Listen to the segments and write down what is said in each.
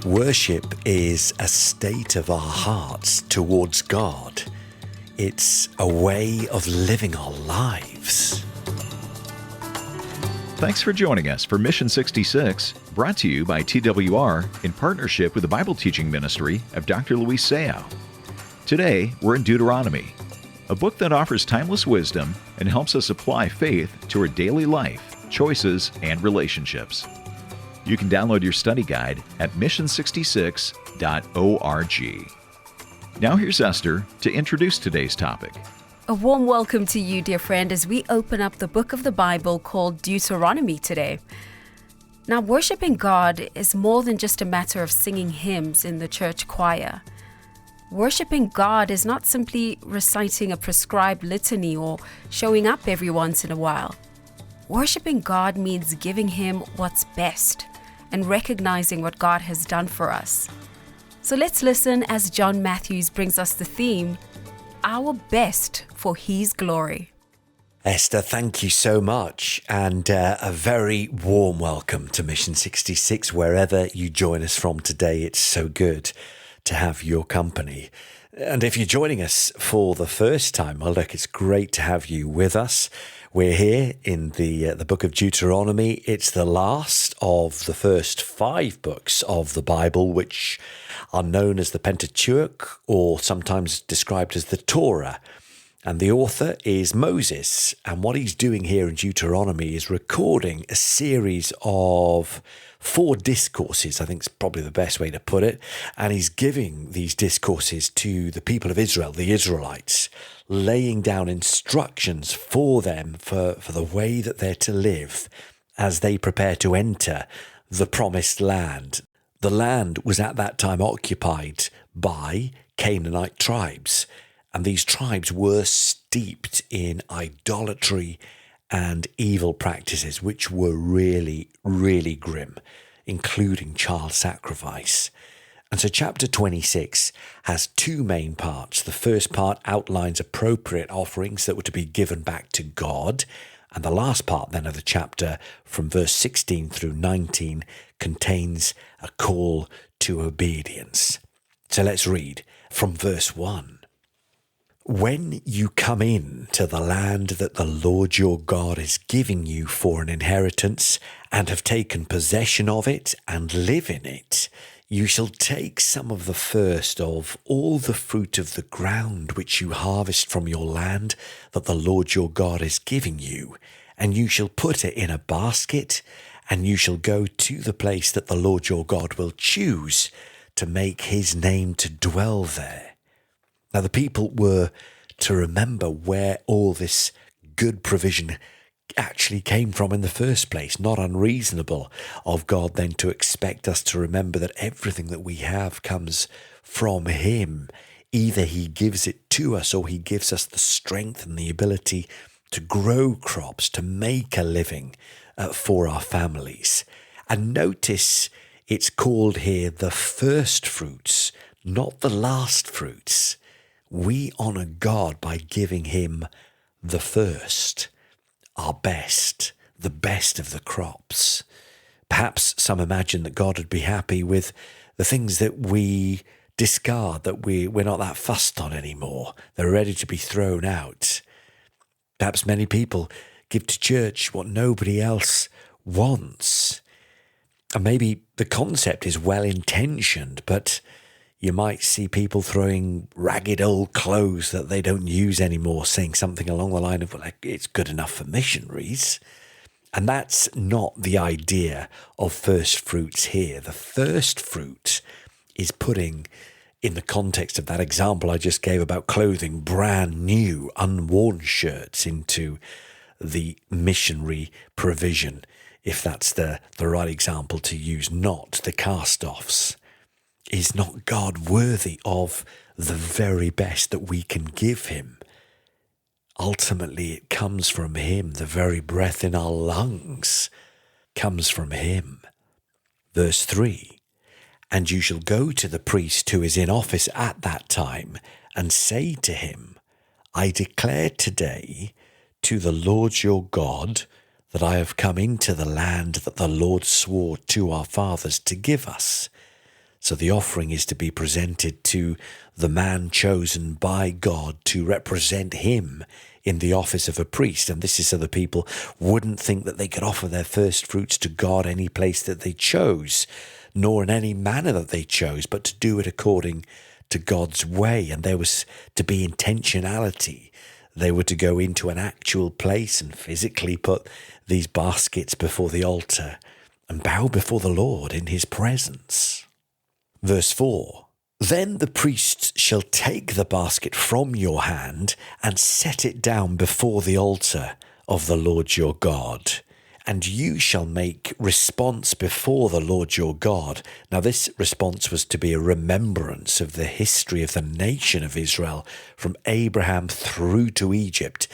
Worship is a state of our hearts towards God. It's a way of living our lives. Thanks for joining us for Mission 66, brought to you by TWR in partnership with the Bible teaching ministry of Dr. Luis Sao. Today, we're in Deuteronomy, a book that offers timeless wisdom and helps us apply faith to our daily life, choices, and relationships. You can download your study guide at mission66.org. Now here's Esther to introduce today's topic. A warm welcome to you, dear friend, as we open up the book of the Bible called Deuteronomy today. Now, worshiping God is more than just a matter of singing hymns in the church choir. Worshiping God is not simply reciting a prescribed litany or showing up every once in a while. Worshiping God means giving Him what's best and recognizing what God has done for us. So let's listen as John Matthews brings us the theme, Our Best for His Glory. Esther, thank you so much, and a very warm welcome to Mission 66, wherever you join us from today. It's so good to have your company. And if you're joining us for the first time, well, look, it's great to have you with us. We're here in the book of Deuteronomy. It's the last of the first 5 books of the Bible, which are known as the Pentateuch, or sometimes described as the Torah. And the author is Moses. And what he's doing here in Deuteronomy is recording a series of 4 discourses, I think is probably the best way to put it. And he's giving these discourses to the people of Israel, the Israelites, laying down instructions for them for the way that they're to live as they prepare to enter the promised land. The land was at that time occupied by Canaanite tribes, and these tribes were steeped in idolatry and evil practices, which were really, really grim, including child sacrifice. And so chapter 26 has 2 main parts. The first part outlines appropriate offerings that were to be given back to God. And the last part then of the chapter, from verse 16 through 19, contains a call to obedience. So let's read from verse 1. When you come in to the land that the Lord your God is giving you for an inheritance, and have taken possession of it and live in it, you shall take some of the first of all the fruit of the ground which you harvest from your land that the Lord your God is giving you, and you shall put it in a basket, and you shall go to the place that the Lord your God will choose to make his name to dwell there. Now the people were to remember where all this good provision actually came from in the first place. Not unreasonable of God then to expect us to remember that everything that we have comes from him. Either he gives it to us, or he gives us the strength and the ability to grow crops, to make a living for our families. And notice it's called here the first fruits, not the last fruits. We honor God by giving him the first, our best, the best of the crops. Perhaps some imagine that God would be happy with the things that we discard, that we're not that fussed on anymore. They're ready to be thrown out. Perhaps many people give to church what nobody else wants. And maybe the concept is well-intentioned, but you might see people throwing ragged old clothes that they don't use anymore, saying something along the line of, well, it's good enough for missionaries. And that's not the idea of first fruits here. The first fruit is putting, in the context of that example I just gave about clothing, brand new, unworn shirts into the missionary provision, if that's the right example to use, not the cast-offs. Is not God worthy of the very best that we can give him? Ultimately, it comes from him. The very breath in our lungs comes from him. Verse 3, and you shall go to the priest who is in office at that time and say to him, I declare today to the Lord your God that I have come into the land that the Lord swore to our fathers to give us. So the offering is to be presented to the man chosen by God to represent him in the office of a priest. And this is so the people wouldn't think that they could offer their first fruits to God any place that they chose, nor in any manner that they chose, but to do it according to God's way. And there was to be intentionality. They were to go into an actual place and physically put these baskets before the altar and bow before the Lord in his presence. Verse 4, then the priest shall take the basket from your hand and set it down before the altar of the Lord your God, and you shall make response before the Lord your God. Now this response was to be a remembrance of the history of the nation of Israel from Abraham through to Egypt,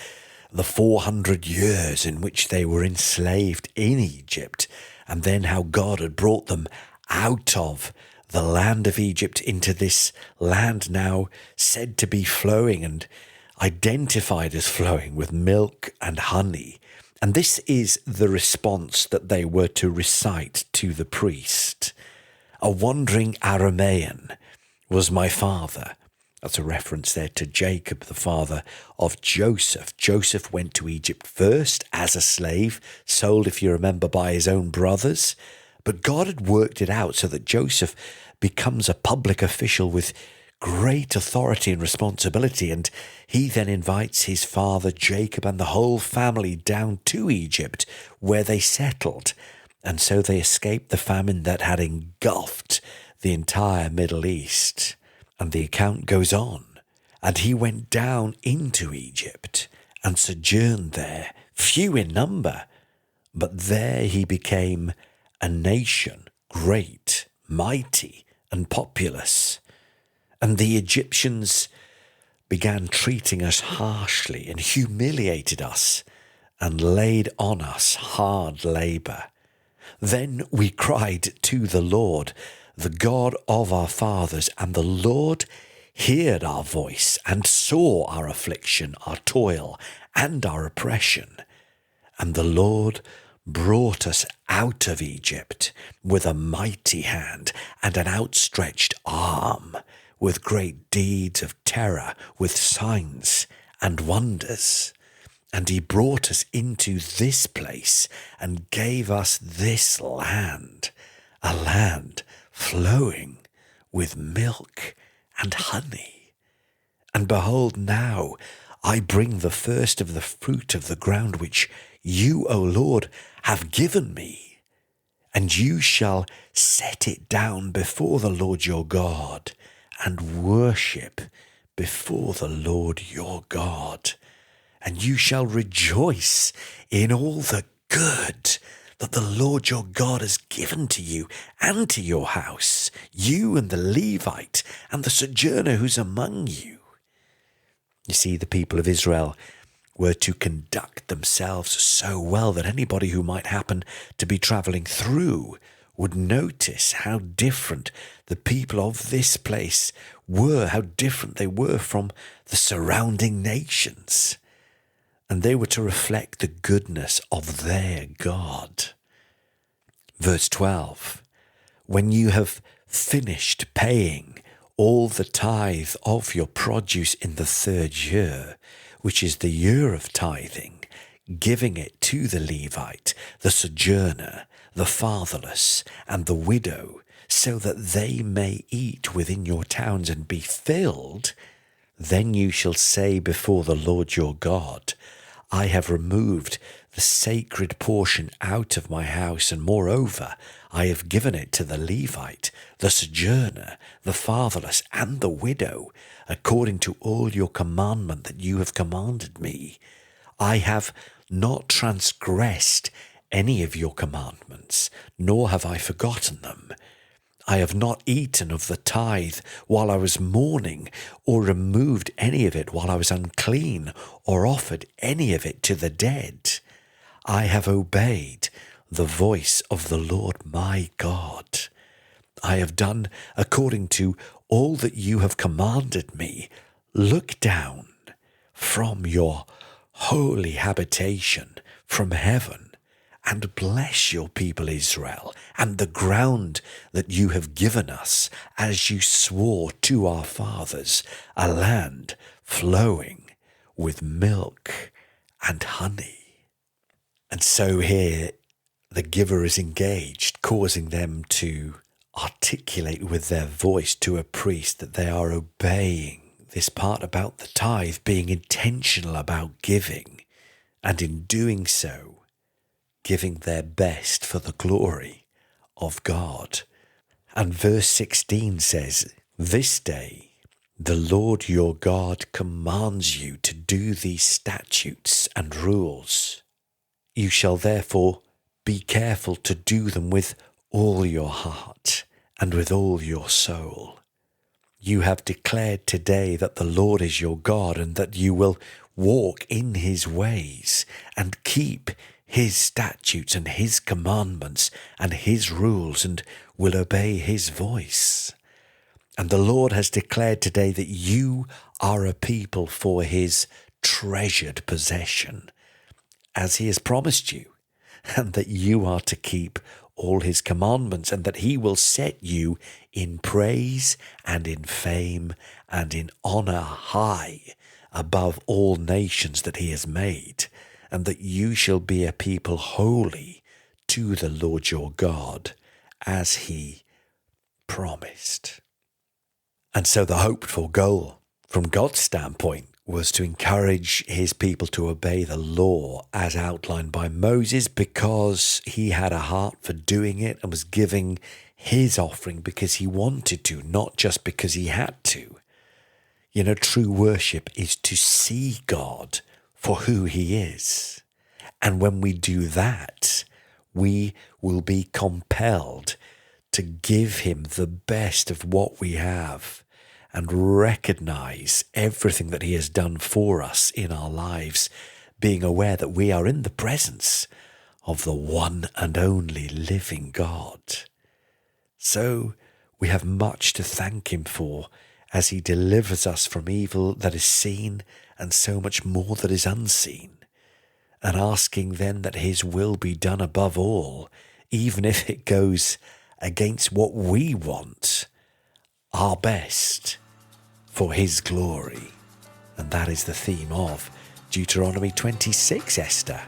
the 400 years in which they were enslaved in Egypt, and then how God had brought them out of the land of Egypt into this land now said to be flowing and identified as flowing with milk and honey. And this is the response that they were to recite to the priest. A wandering Aramean was my father. That's a reference there to Jacob, the father of Joseph. Joseph went to Egypt first as a slave, sold, if you remember, by his own brothers. But God had worked it out so that Joseph becomes a public official with great authority and responsibility, and he then invites his father Jacob and the whole family down to Egypt, where they settled, and so they escaped the famine that had engulfed the entire Middle East. And the account goes on, and he went down into Egypt and sojourned there, few in number, but there he became a nation, great, mighty, and populous. And the Egyptians began treating us harshly and humiliated us and laid on us hard labor. Then we cried to the Lord, the God of our fathers, and the Lord heard our voice and saw our affliction, our toil, and our oppression. And the Lord brought us out of Egypt with a mighty hand and an outstretched arm, with great deeds of terror, with signs and wonders. And he brought us into this place and gave us this land, a land flowing with milk and honey. And behold, now I bring the first of the fruit of the ground which you, O Lord, have given me, and you shall set it down before the Lord your God, and worship before the Lord your God. And you shall rejoice in all the good that the Lord your God has given to you and to your house, you and the Levite and the sojourner who's among you. You see, the people of Israel were to conduct themselves so well that anybody who might happen to be travelling through would notice how different the people of this place were, how different they were from the surrounding nations. And they were to reflect the goodness of their God. Verse 12, when you have finished paying all the tithe of your produce in the third year, which is the year of tithing, giving it to the Levite, the sojourner, the fatherless, and the widow, so that they may eat within your towns and be filled, then you shall say before the Lord your God, I have removed the sacred portion out of my house, and moreover, I have given it to the Levite, the sojourner, the fatherless, and the widow, according to all your commandment that you have commanded me. I have not transgressed any of your commandments, nor have I forgotten them. I have not eaten of the tithe while I was mourning, or removed any of it while I was unclean, or offered any of it to the dead. I have obeyed the voice of the Lord my God. I have done according to all that you have commanded me. Look down from your holy habitation, from heaven, and bless your people Israel and the ground that you have given us, as you swore to our fathers, a land flowing with milk and honey. And so here the giver is engaged, causing them to articulate with their voice to a priest that they are obeying this part about the tithe, being intentional about giving, and in doing so, giving their best for the glory of God. And verse 16 says, "This day the Lord your God commands you to do these statutes and rules. You shall therefore be careful to do them with all your heart and with all your soul. You have declared today that the Lord is your God, and that you will walk in his ways and keep his statutes and his commandments and his rules, and will obey his voice. And the Lord has declared today that you are a people for his treasured possession, as he has promised you, and that you are to keep all his commandments, and that he will set you in praise and in fame and in honor high above all nations that he has made, and that you shall be a people holy to the Lord your God, as he promised." And so the hoped for goal from God's standpoint was to encourage his people to obey the law as outlined by Moses, because he had a heart for doing it and was giving his offering because he wanted to, not just because he had to. You know, true worship is to see God for who he is. And when we do that, we will be compelled to give him the best of what we have, and recognize everything that he has done for us in our lives, being aware that we are in the presence of the one and only living God. So we have much to thank him for, as he delivers us from evil that is seen and so much more that is unseen, and asking then that his will be done above all, even if it goes against what we want, our best for his glory. And that is the theme of Deuteronomy 26, Esther.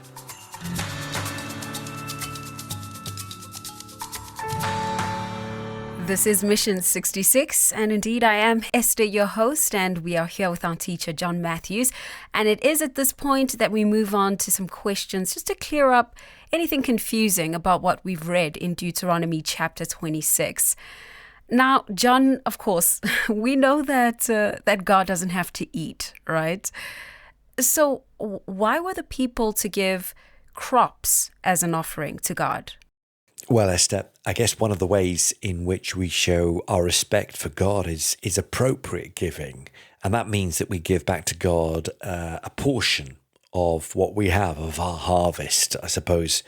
This is Mission 66, and indeed I am Esther, your host, and we are here with our teacher, John Matthews. And it is at this point that we move on to some questions, just to clear up anything confusing about what we've read in Deuteronomy chapter 26. Now, John, of course, we know that that God doesn't have to eat, right? So why were the people to give crops as an offering to God? Well, Esther, I guess one of the ways in which we show our respect for God is appropriate giving. And that means that we give back to God a portion of what we have, of our harvest, I suppose.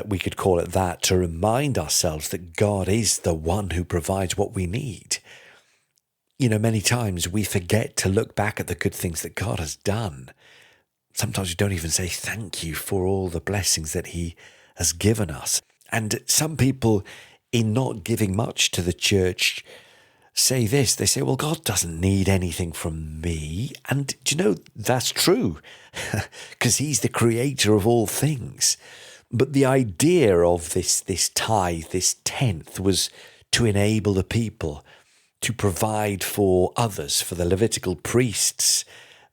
We could call it that, to remind ourselves that God is the one who provides what we need. You know, many times we forget to look back at the good things that God has done. Sometimes we don't even say thank you for all the blessings that he has given us. And some people, in not giving much to the church, say this. They say, well, God doesn't need anything from me. And do you know, that's true, because he's the creator of all things. But the idea of this tithe, this tenth, was to enable the people to provide for others, for the Levitical priests.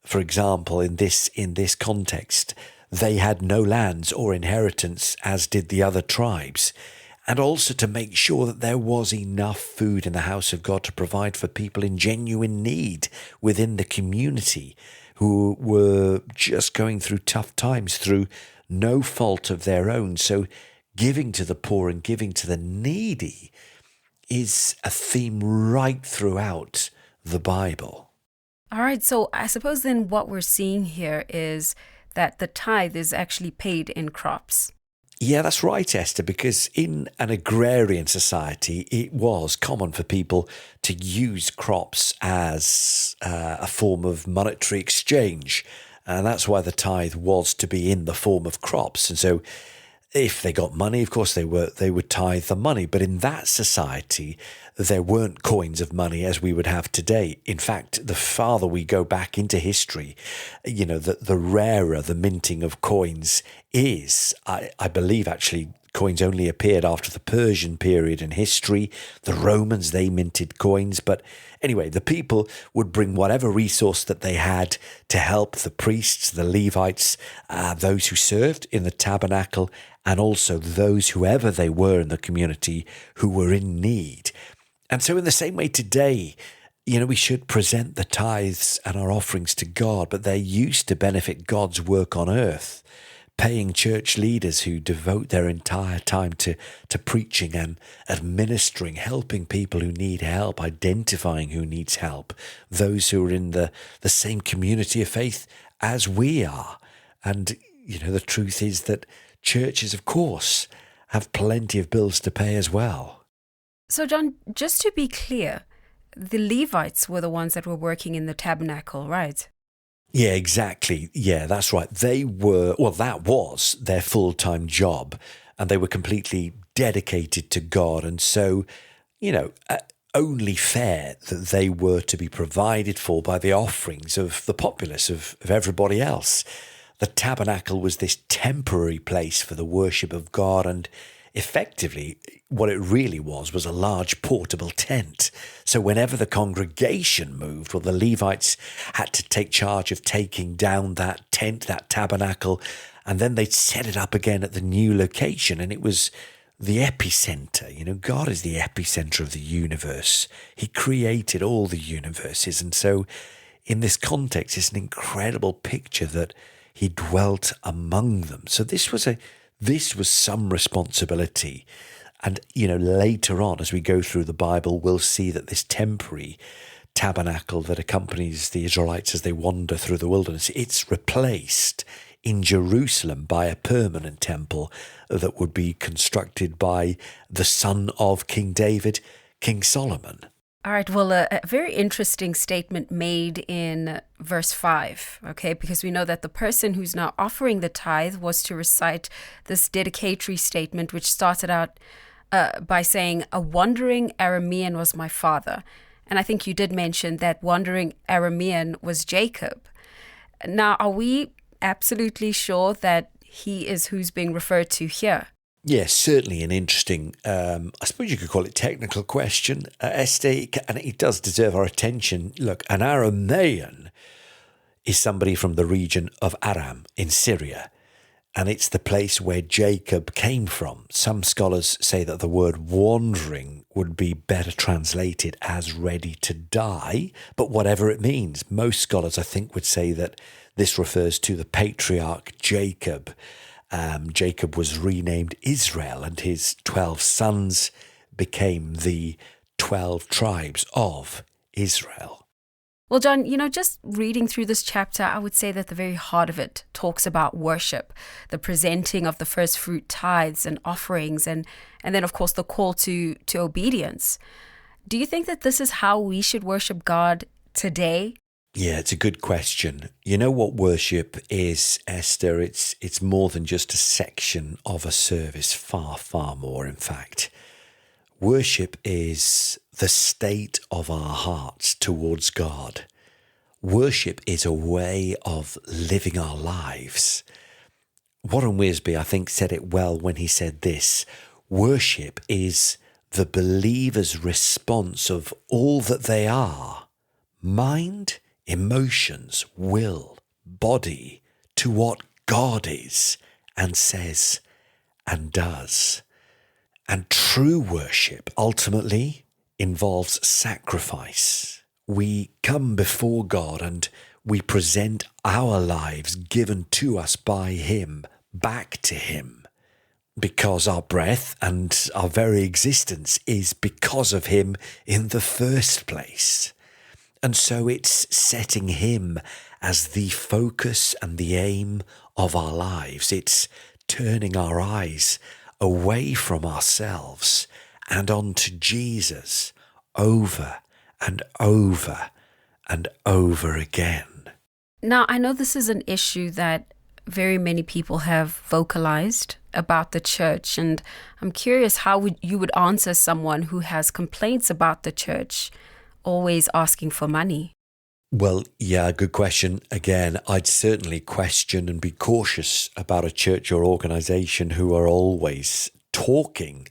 For example, in this context, they had no lands or inheritance, as did the other tribes, and also to make sure that there was enough food in the house of God to provide for people in genuine need within the community who were just going through tough times through no fault of their own. So giving to the poor and giving to the needy is a theme right throughout the Bible. All right, so I suppose then what we're seeing here is that the tithe is actually paid in crops. Yeah, that's right, Esther, because in an agrarian society, it was common for people to use crops as a form of monetary exchange. And that's why the tithe was to be in the form of crops. And so If they got money, of course, they would tithe the money. But in that society, there weren't coins of money as we would have today. In fact, the farther we go back into history, the rarer the minting of coins is. I believe actually coins only appeared after the Persian period in history. The Romans, they minted coins. But anyway, the people would bring whatever resource that they had to help the priests, the Levites, those who served in the tabernacle, and also those, whoever they were in the community, who were in need. And so in the same way today, we should present the tithes and our offerings to God, but they're used to benefit God's work on earth. Paying church leaders who devote their entire time to preaching and administering, helping people who need help, identifying who needs help, those who are in the same community of faith as we are. And, the truth is that churches, of course, have plenty of bills to pay as well. So, John, just to be clear, the Levites were the ones that were working in the tabernacle, right? Yeah, exactly. Yeah, that's right. That was their full-time job, and they were completely dedicated to God. And so, only fair that they were to be provided for by the offerings of the populace, of everybody else. The tabernacle was this temporary place for the worship of God, and effectively, what it really was a large portable tent. So whenever the congregation moved, the Levites had to take charge of taking down that tent, that tabernacle, and then they'd set it up again at the new location. And it was the epicenter. God is the epicenter of the universe. He created all the universes. And so in this context, it's an incredible picture that he dwelt among them. So this was some responsibility. And, later on, as we go through the Bible, we'll see that this temporary tabernacle that accompanies the Israelites as they wander through the wilderness, it's replaced in Jerusalem by a permanent temple that would be constructed by the son of King David, King Solomon. All right, well, a very interesting statement made in verse 5, okay, because we know that the person who's now offering the tithe was to recite this dedicatory statement, which started out by saying, "A wandering Aramean was my father." And I think you did mention that wandering Aramean was Jacob. Now, are we absolutely sure that he is who's being referred to here? Yes, certainly an interesting, I suppose you could call it technical question, Esther, and it does deserve our attention. Look, an Aramean is somebody from the region of Aram in Syria, and it's the place where Jacob came from. Some scholars say that the word wandering would be better translated as ready to die, but whatever it means, most scholars, I think, would say that this refers to the patriarch Jacob. Jacob was renamed Israel, and his 12 sons became the 12 tribes of Israel. Well, John, just reading through this chapter, I would say that the very heart of it talks about worship, the presenting of the first fruit tithes and offerings, and then, of course, the call to obedience. Do you think that this is how we should worship God today? Yeah, it's a good question. You know what worship is, Esther? It's more than just a section of a service, far, far more, in fact. Worship is the state of our hearts towards God. Worship is a way of living our lives. Warren Wiersbe, I think, said it well when he said this: worship is the believer's response of all that they are, mind, emotions, will, body, to what God is and says and does. And true worship ultimately involves sacrifice. We come before God and we present our lives given to us by Him back to Him, because our breath and our very existence is because of Him in the first place. And so it's setting Him as the focus and the aim of our lives. It's turning our eyes away from ourselves and onto Jesus over and over and over again. Now, I know this is an issue that very many people have vocalized about the church, and I'm curious how you would answer someone who has complaints about the church always asking for money. Well, yeah, good question. Again, I'd certainly question and be cautious about a church or organization who are always talking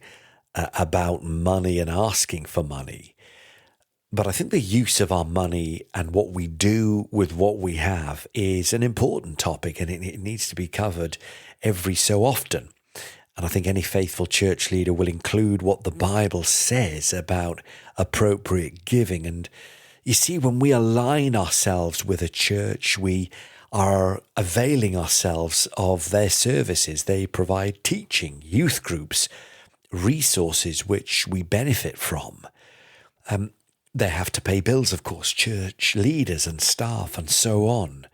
about money and asking for money. But I think the use of our money and what we do with what we have is an important topic, and it needs to be covered every so often. And I think any faithful church leader will include what the Bible says about appropriate giving. And you see, when we align ourselves with a church, we are availing ourselves of their services. They provide teaching, youth groups, resources which we benefit from. They have to pay bills, of course, church leaders and staff and so on.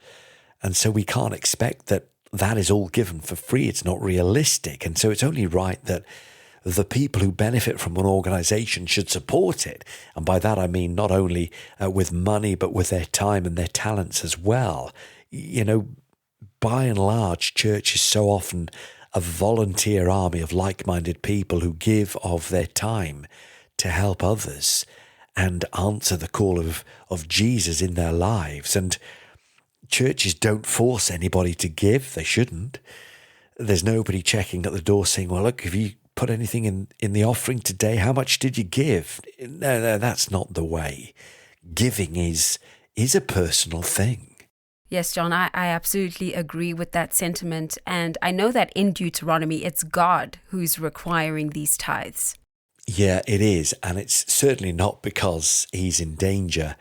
And so we can't expect that is all given for free. It's not realistic. And so it's only right that the people who benefit from an organization should support it. And by that, I mean not only with money, but with their time and their talents as well. You know, by and large, church is so often a volunteer army of like-minded people who give of their time to help others and answer the call of Jesus in their lives. And churches don't force anybody to give. They shouldn't. There's nobody checking at the door saying, well, look, have you put anything in the offering today? How much did you give? No, that's not the way. Giving is a personal thing. Yes, John, I absolutely agree with that sentiment. And I know that in Deuteronomy, it's God who's requiring these tithes. Yeah, it is. And it's certainly not because he's in danger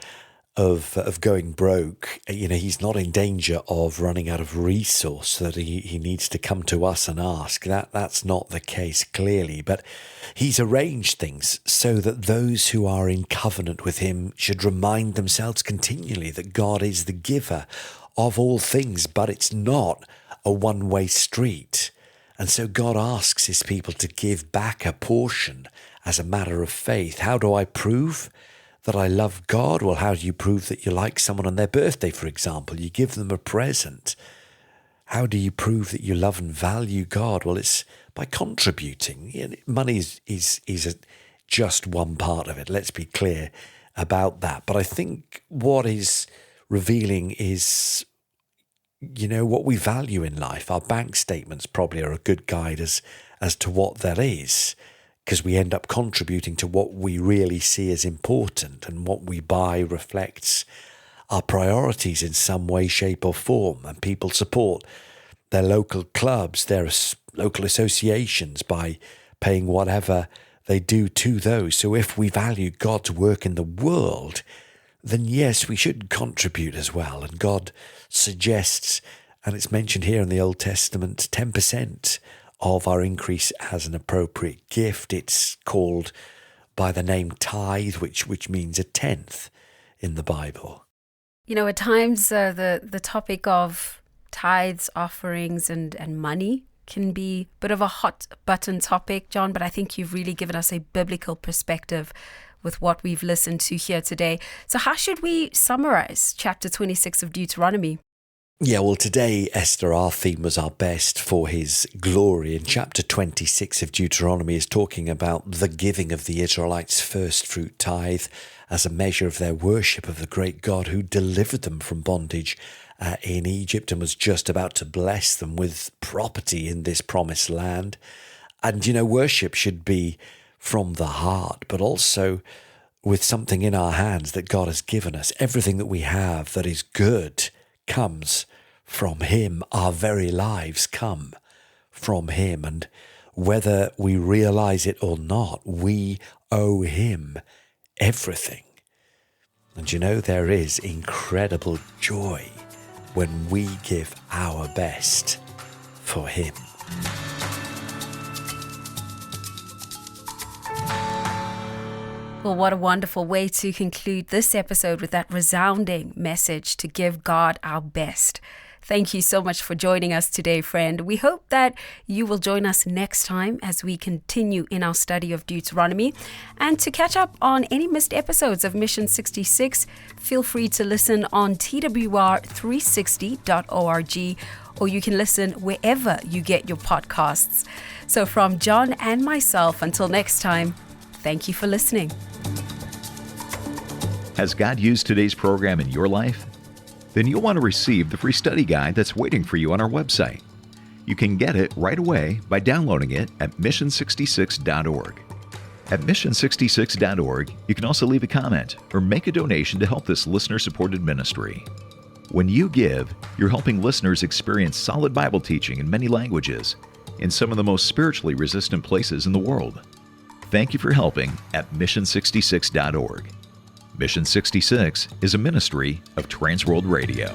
of going broke. You know, he's not in danger of running out of resource that he needs to come to us and ask. That's not the case, clearly. But he's arranged things so that those who are in covenant with him should remind themselves continually that God is the giver of all things, but it's not a one-way street. And so God asks his people to give back a portion as a matter of faith. How do I prove that I love God? Well, how do you prove that you like someone on their birthday, for example? You give them a present. How do you prove that you love and value God? Well, it's by contributing. Money is just one part of it. Let's be clear about that. But I think what is revealing is, you know, what we value in life. Our bank statements probably are a good guide as to what that is, because we end up contributing to what we really see as important, and what we buy reflects our priorities in some way, shape or form. And people support their local clubs, their local associations by paying whatever they do to those. So if we value God's work in the world, then yes, we should contribute as well. And God suggests, and it's mentioned here in the Old Testament, 10% of our increase as an appropriate gift. It's called by the name tithe, which means a tenth in the Bible. You know, at times the topic of tithes, offerings and money can be a bit of a hot button topic, John, but I think you've really given us a biblical perspective with what we've listened to here today. So how should we summarize chapter 26 of Deuteronomy? Yeah, well, today, Esther, our theme was our best for his glory. And chapter 26 of Deuteronomy is talking about the giving of the Israelites' first fruit tithe as a measure of their worship of the great God who delivered them from bondage in Egypt and was just about to bless them with property in this promised land. And, you know, worship should be from the heart, but also with something in our hands that God has given us. Everything that we have that is good comes from him. Our very lives come from him. And whether we realize it or not, we owe him everything. And you know, there is incredible joy when we give our best for him. Well, what a wonderful way to conclude this episode with that resounding message to give God our best. Thank you so much for joining us today, friend. We hope that you will join us next time as we continue in our study of Deuteronomy. And to catch up on any missed episodes of Mission 66, feel free to listen on twr360.org or you can listen wherever you get your podcasts. So from John and myself, until next time, thank you for listening. Has God used today's program in your life? Then you'll want to receive the free study guide that's waiting for you on our website. You can get it right away by downloading it at mission66.org. At mission66.org, you can also leave a comment or make a donation to help this listener-supported ministry. When you give, you're helping listeners experience solid Bible teaching in many languages in some of the most spiritually resistant places in the world. Thank you for helping at mission66.org. Mission 66 is a ministry of Transworld Radio.